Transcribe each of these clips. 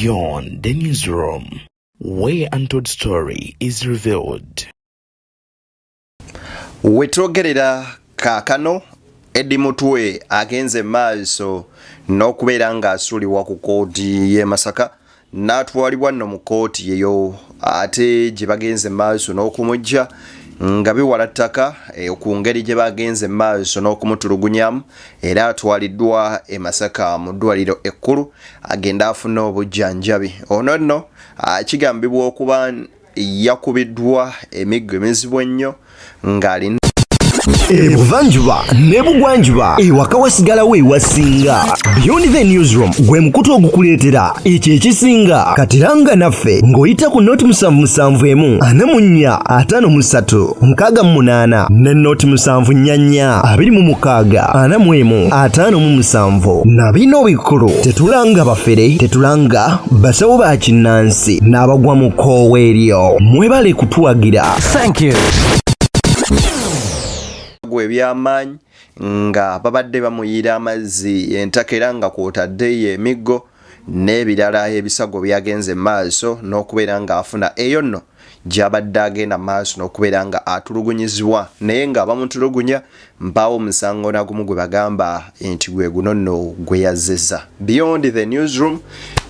Beyond the newsroom, where untold story is revealed. Wetwogerera kaakano Eddy mutwe agenze maaso n'okubeera ng'asuulibwa ku kooti y'e Masaka n'atwalibwa nno mu kooti eyo ate gye bagenze maaso n'okumujja nga biwala ttaka ku ngeri gye bagenze maaso n'okumutulugunyamu era atwaliddwa e Masaka mu ddwaliro ekkulu agenda afuna obujjanjabi. Ono nno kigambibwa okuba yakubiddwa emiggo emizibu ennyo ng'alina Ebuvanjuba nebugwanjuba ewaka wasigalawo ewasinga. Beyond the newsroom gwe mukutu ogukuleetera ekyo ekisinga katiranga naffe ng'oyita ku noti 771 44 53 ne noti 744 26 45 na bino bikulu tetulanga bafere tetulanga basawo ba kinnansi n'abagwa mu koowa eryo mwebale kutuwagira. Thank you. Ebyamanyi nga babadde bamuyira amazzi entakera nga kwotadde emiggo n'ebirala ebisago byagenze maaso n'okubeera nga afuna eyo nno gy'abadde agenda maaso n'okubeera nga atulugunyizibwa naye nga bamutulugunya mpaawo omusango nagumu gwe bagamba nti gwe guno nno gwe yazzezza. Beyond the newsroom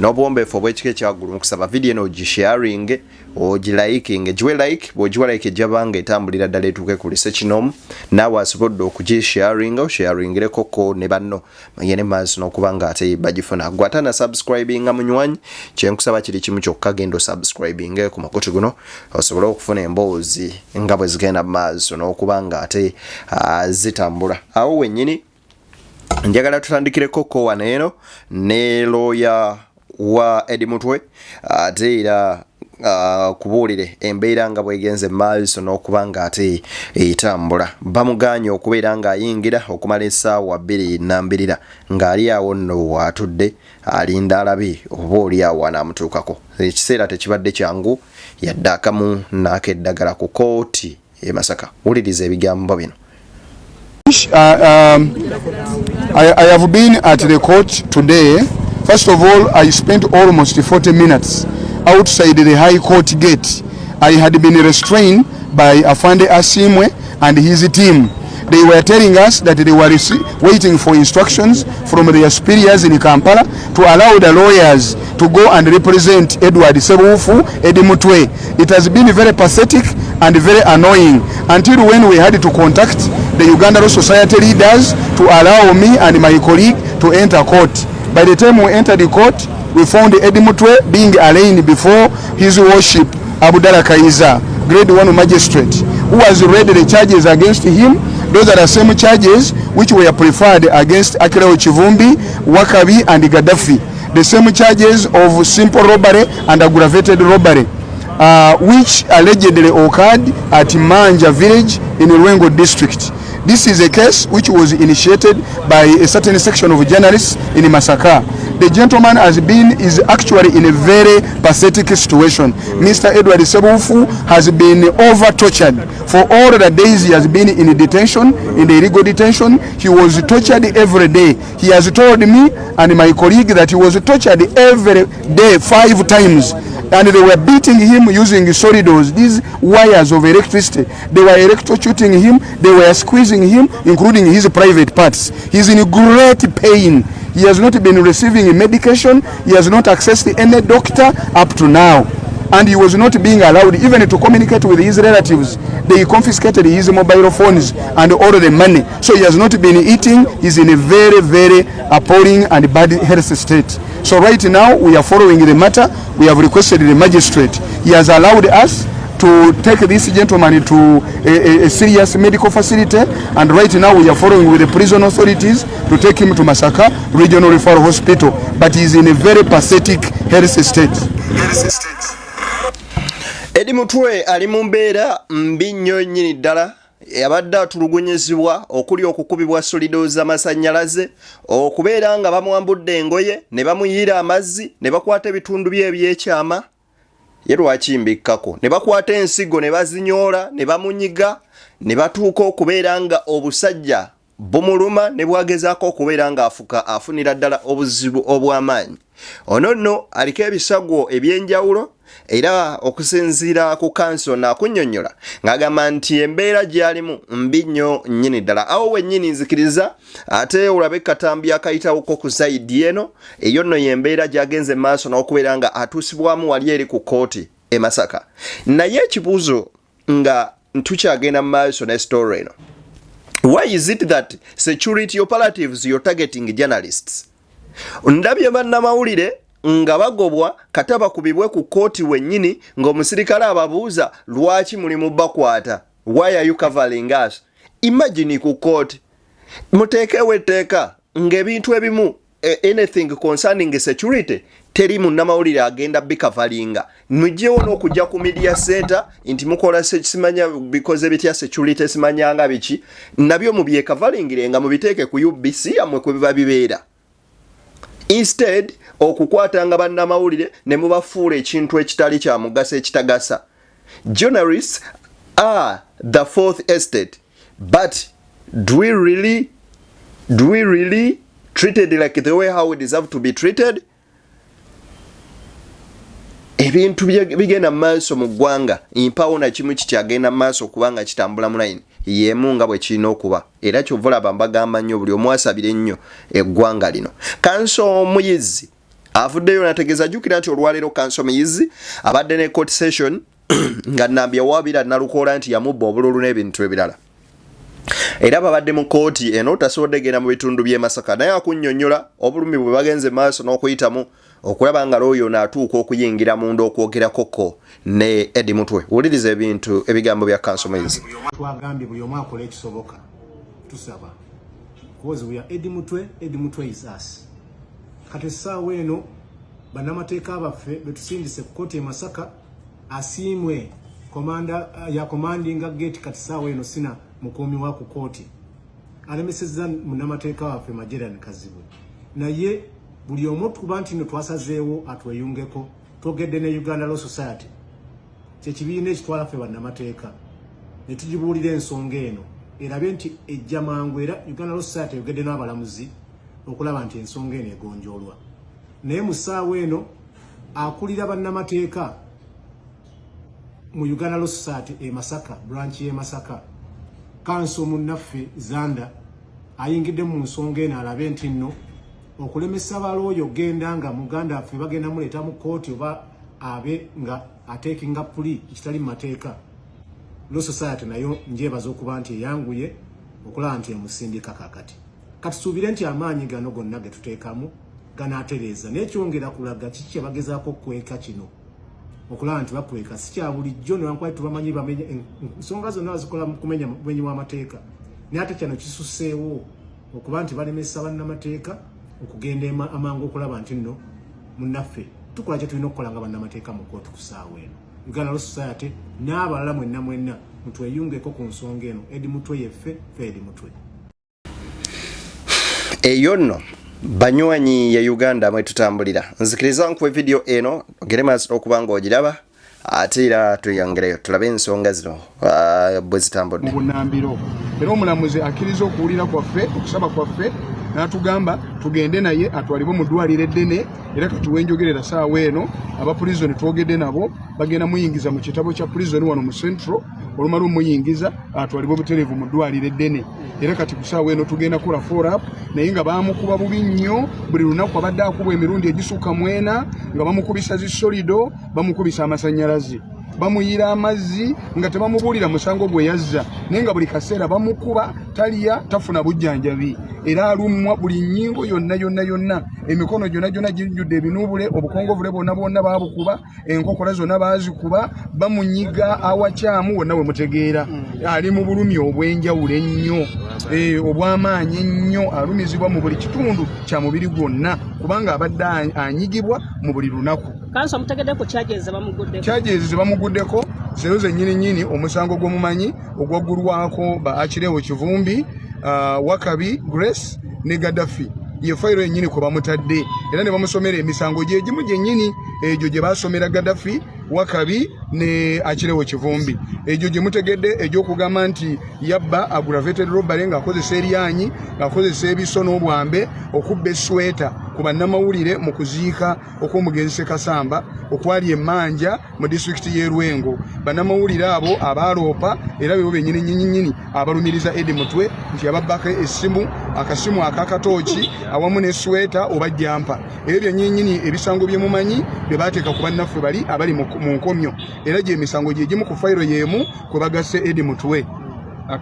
n'obuwombeefu obw'ekika ekyaggulu mu kusaba vidiyo eno ogisharinge ogilaikinge giwe like bw'ogiwa like ejjabanga etambulira ddala etuuke ku research.com naawe asobodde okugisharinga osharingireko ne banno ye ne maaso n'okuba nga ate bagifuna. Gwe atana subscribinga munywanyi kyenkusaba kiri kimu kyokka genda subscribinge ku makuti guno osobole okufuna emboozi nga bwe zigenda maaso n'okuba nga ate zitambula. Awo wennyini njagala tutandikireko koowa neeno ne looya wa Eddy mutwe ate era kubuulire embeera nga bwegenze maaso n'okuba nga ate etambula. Bamuganye okubeera ng'ayingira okumala essaawa 2 ng'ali awo nno waatudde alinda alabe oba oli awo anaamutuukako. Ekiseera tekibadde kyangu yadde akamu n'akeddagala ku kooti e Masaka. Wuliriza ebigambo bino. I have been at the court today. First of all, I spent almost 40 minutes outside the High Court gate. I had been restrained by Afande Asimwe and his team. They were telling us that they were waiting for instructions from their superiors in Kampala to allow the lawyers to go and represent Edward Sebufu, Eddy mutwe. It has been very pathetic and very annoying until when we had to contact the Uganda Law Society leaders to allow me and my colleague to enter court. By the time we entered the court, we found Eddy mutwe being arraigned before His Worship Abdallah Kaiza, Grade 1 Magistrate, who has read the charges against him. Those are the same charges which were preferred against Akileo Chivumbi, Wakabi and Gaddafi. The same charges of simple robbery and aggravated robbery, which allegedly occurred at Manja village in Rwengo district. This is a case which was initiated by a certain section of journalists in Masaka. The gentleman is actually in a very pathetic situation. Mr. Edward Sebufu has been over-tortured. For all the days he has been in detention, in the illegal detention, he was tortured every day. He has told me and my colleague that he was tortured every day 5 times. And they were beating him using solidors, these wires of electricity. They were electrocuting him, they were squeezing him, including his private parts. He's in great pain. He has not been receiving medication. He has not accessed any doctor up to now. And he was not being allowed even to communicate with his relatives. They confiscated his mobile phones and all the money. So he has not been eating. He's in a very, very appalling and bad health state. So right now we are following the matter. We have requested the magistrate. He has allowed us to take this gentleman to a serious medical facility, and right now we are following with the prison authorities to take him to Masaka Regional Referral Hospital, but he is in a very pathetic health state. Eddy mutwe ali mu mbeera mbi nnyo nnyini ddala. Yabadde atulugunyizibwa okuli okukubibwa solido z'amasannyalaze, okubeera nga bamwambudde engoye ne bamuyiira amazzi ne bakwata ebitundu bye ebyekyama ye lwaki mbikkako, ne bakwata ensigo ne bazinyoola ne bamunyiga ne batuuka okubeera nga obusajja bumuluma ne bwagezaako okubeera nga afunira ddala obuzibu obw'amaanyi. ono nno aliko ebisago ebyenjawulo era okusinziira ku kanso n'akunnyonnyola ng'agamba nti embeera gy'alimu mbi nnyo nnyini ddala awo wennyini nzikiriza ate olabe katambi akayitawoko ku saidi eno eyo nno y'embeera gy'agenze maaso n'okubeera nga atuusibwamu wali eri ku kooti e Masaka. Naye ekibuuzo nga tukyagenda mu maaso ne story eno, why is it that security operatives you're targeting journalists? Ndabye bannamawulire nga bagobwa kataba kubibwe ku kooti wennyini ng'omusirikale ababuuza lwaki muli mu bakwata, why are you covering us? Imagine ku kooti muteekewo etteeka ng'ebintu ebimu anything concerning security teri munnamawulire agenda bikavalinga, mujjewo n'okujja ku media center nti mukola simanya bikoze bitya security simanyanga biki, nabyo mubyekavalingire nga mubiteeke ku UBC amwe kwe biba bibeera. Instead okukwatanga bannamawulire ne mubafuula ekintu ekitali kya mugaso ekitagasa. Journalists are the fourth estate, but do we really treated like the way how we deserve to be treated? Ebintu bigenda maaso mu ggwanga mpawo na kimu kikyagenda maaso kubanga kitambula mu line yemu nga bwe kirina okuba, era kyovula bambagamba nnyo buli omu asabire nnyo eggwanga lino. Kanso Muyizi avuddeyo nategeeza jjukira nti olwaleero Kanso Muyizi abadde ne court session nga Nambya wabira nalukoola nti yamubba obululu n'ebintu ebirala. Era babadde mu kooti eno tasobodde genda mu bitundu by'e Masaka, naye akunnyonnyola obulumi bwe bagenze maaso n'okuyitamu okulaba nga looyo n'atuuka okuyingira munda okwogera koko ne Eddy mutwe. Wuliriza ebintu ebigambo bya Kanso Muyizi. Twagambye buli omu akole ekisoboka tusaba because we are Eddy mutwe is us. Kati essaawa eno bannamateeka baffe betusindise ku kooti e Masaka asiimwe komanda ya commanding gate. Kati essaawa eno sina mukuumi wa ku kooti alemesezza munnamateeka waffe Majerani Kazibwe, naye buli omu tukuba nti no twasazeewo atweyungeko twogedde ne Uganda Law Society kyekibiina ekitwala ffe bannamateeka ne tugibuulira ensonga eno erabe nti ejja mangu, era Uganda Law Society yogedde n'abalamuzi okulaba nti ensonga eno egonjoolwa. Naye mu ssaawa eno akulira bannamateeka mu Uganda Law Society e Masaka branch y'e Masaka, Kanso munnaffe Zanda ayingidde mu nsonga eno alabe nti nno okulemesa balooyo genda nga muganda affe bagenda muleeta mu kooti oba abe nga ateekinga puli ekitali mu mateeka. Law Society nayo njebaza okuba nti eyanguye okulaba nti emusindika kakati. Kati tusuubire nti amaanyi gano gonna ge tuteekamu ganaatereeza, n'ekyongera kulaga kiki kye bagezaako okukweka kino okulaba nti bakweka si kya bulijjo newankwali tubamanyi bamenye ensonga zonna bazikola mu kumenya bumenyi bw'amateeka, naye ate kyano kisusseewo okuba nti balemesa bannamateeka okugenda amangu okulaba nti nno munnaffe tukola kye tulina okukola nga bannamateeka mu kooti ku ssaawa eno. Uganda Law Society n'abalala mwenna mutweyungeko ku nsonga eno. Eddy mutwe yeffe, ffe Eddy mutwe. Eyo nno banywanyi ya Uganda mwe tutambulira. Nzikiriza nkuwe video eno ogere maaso okuba ng'ogiraba ate era tuyongereyo tulabe ensonga zino bwe zitambudde. Mu Nambiro era omulamuzi akkiriza okuwulira kwaffe okusaba kwaffe n'atugamba tugende naye atwalibwe mu ddwaliro eddene, era kati wenjogerera ssaawa eno aba prison twogedde nabo bagenda muyingiza mu kitabo kya prison wano mu Central, olumala omuyingiza atwalibwe butereevu mu ddwaliro eddene. Era kati ku ssaawa eno tugenda kola follow up, naye nga bamukuba bubi nnyo, buli lunaku abadde akubwa emirundi egisukka mwena, nga bamukubisa zisolido, bamukubisa amasannyalaze, bamuyira amazzi nga tebamubuulira musango gwe yazza, naye nga buli kaseera bamukuba taliya tafuna bujjanjabi, era alumwa buli nnyingo yonna, emikono gyonna gijjudde ebinuubule, obukongovule bwonna baabukuba, enkokola zonna baazikuba, bamunyiga awakyamu wonna we mutegeera. Ali mu bulumi obw'enjawulo ennyo, obw'amaanyi ennyo, alumizibwa mu buli kitundu kya mubiri gwonna kubanga abadde anyigibwa mu buli lunaku. Kanso mutegeddeko charges bamuguddeko zero zennyini omusango gw'omumanyi ogwaggulwako ba Akireewo Kivumbi, Wakabi Grace ne Gaddafi ye fayiro yennyini kwe bamutadde, era ne bamusomera emisango gye gimu gyennyini egyo gye baasomera Gaddafi Wakabi ne Achirewo Kivumbi. Ejo gye mutegedde egy'okugamba nti yabba aggravated robbery ng'akozesa eryanyi ng'akozesa ebiso n'obwambe okubba esweta ku bannamawulire mu kuziika okw'omugenzi Ssekasamba okwali emmanja mu disitulikiti y'e Lwengo. Bannamawulire abo abaaloopa era bebo bennyini abalumiriza Eddy Mutwe nti ababbako akasimu akakatooki awamu n'esweta oba jampa. Ebyo byennyini ebisango bye mumanyi bye baateeka ku bannaffe bali abali mu nkomyo era gye emisango gye gimu ku fayiro y'emu kwe bagasse Eddy Mutwe.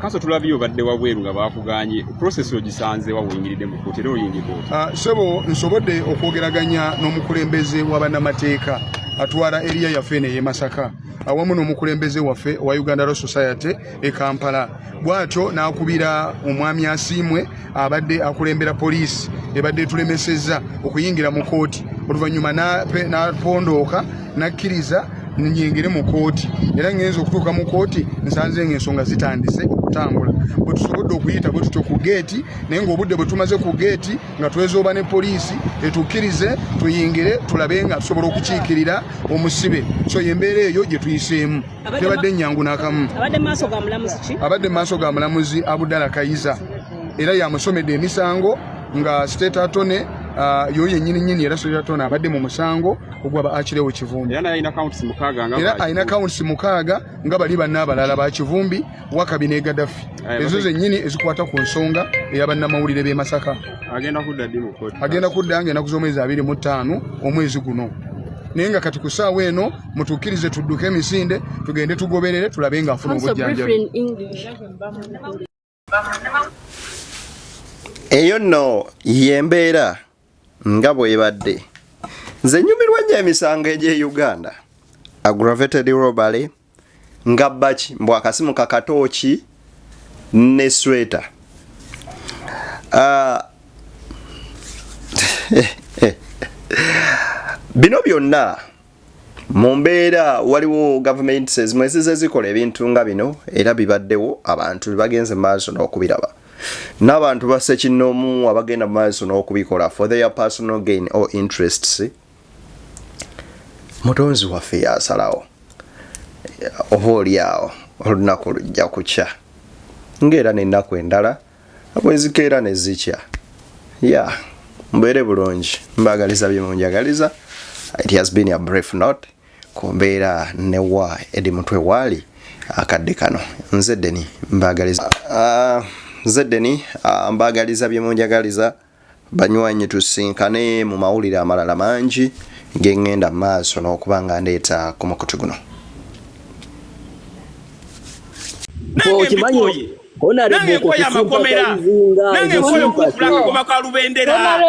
Kanso tulabye obadde wabweru nga baakuganye process ogisanze wawuyimiridde mu kkooti era oyingidde. Sebo nsobodde okwogeraganya n'omukulembeze w'abannamateeka atwala eriya yaffe ne ye Masaka awamu n'omukulembeze waffe wa Uganda Law Society e Kampala. Bw'atyo n'akubira omwami Asiimwe abadde akulembera poliisi ebadde etulemesezza okuyingira mu kkooti. Oluvannyuma n'apondooka n'akkiriza nyingire mu kkooti era ngenza okutuuka mu kkooti nsanze ng'ensonga zitandise okutambula. Bwe tusobodde okuyita bwe tutyo ku geeti naye ng'obudde bwe tumaze ku geeti nga twezooba ne poliisi etukkirize tuyingire tulabe nga tusobola okukiikirira omusibe. So y'embeera eyo gye tuyiseemu tebadde nnyangu n'akamu. Abadde maaso ga mulamuzi ki? Abadde maaso ga mulamuzi Abdallah Kayiza era yamusomedde emisango nga state attorney yo yennyini era state attorney abadde mu musango ogwaba Achirewo Kivumbi. Era alina counts mukaaga nga bali banna abalala ba Kivumbi Wakabi ne Gaddafi. Ezo zennyini ezikwata ku nsonga ey'abannamawulire b'e Masaka. Agenda kudda ng'ennaku z'omwezi 25 omwezi guno. Naye nga kati ku ssaawa eno mutukkirize tudduke emisinde tugende tugoberere tulabe ng'afuna obujjanjabi. Eyo nno y'embeera nga bw'ebadde. Nze nnyumirwa nnyo emisango egy'e Uganda. Aggravated robbery nga baki mbw akasimu kakatooki ne sweta. Bino byonna mu mbeera waliwo government ezimu ezize zikola ebintu nga bino era bibaddewo abantu bagenze maaso n'okubiraba. N'abantu basse kinnoomu abagenda maaso n'okubikola for their personal gain or interests. Mutonzi waffe yasalawo oba oliawo olunaku lujja kukya ng'era n'ennaku endala bwezikeera ne zikya. Mbeere bulungi mbagaliza bye munjagaliza. It has been a brief note ku mbeera ne wa Eddy Mutwe waali akadde kano. Nze Denny mbagaliza mbagaliza bye munjagaliza banywanyi tusinkane mu mawulire amalala mangi ng'engenda maaso n'okuba nga ndeeta ku mukutu guno. Nange koya makomera nange koyo kufulaka kuba kwa lubendera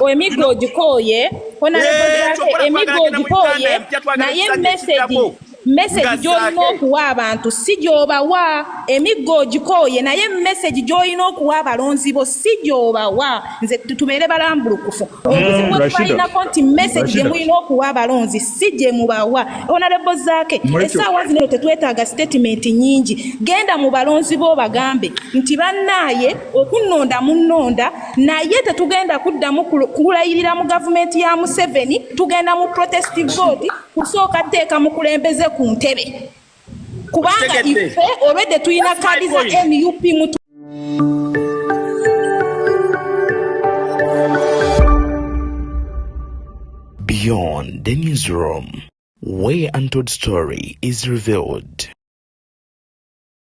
emigo gikoye naye message gy'olina okuwa abantu si gy'obawa. Emiggo gikoye naye message gy'olina okuwa abalonzi bo si gy'obawa. Nze tubeere balambulukufu obuzibu bwalinako nti message gye mulina okuwa abalonzi si gye mubawa. Honorable Zaake essaawa zino tetwetaaga statement nyingi. Genda mu balonzi bo bagambe nti bannaaye okunnonda munnonda naye tetugenda kuddamu kulayirira mu gavumenti ya Museveni, tugenda mu protest vote kusooka tteeka mukulembeze ku ntebe kubanga ife olwedde tulina kaadi za NUP mutu. Beyond the newsroom, where untold story is revealed.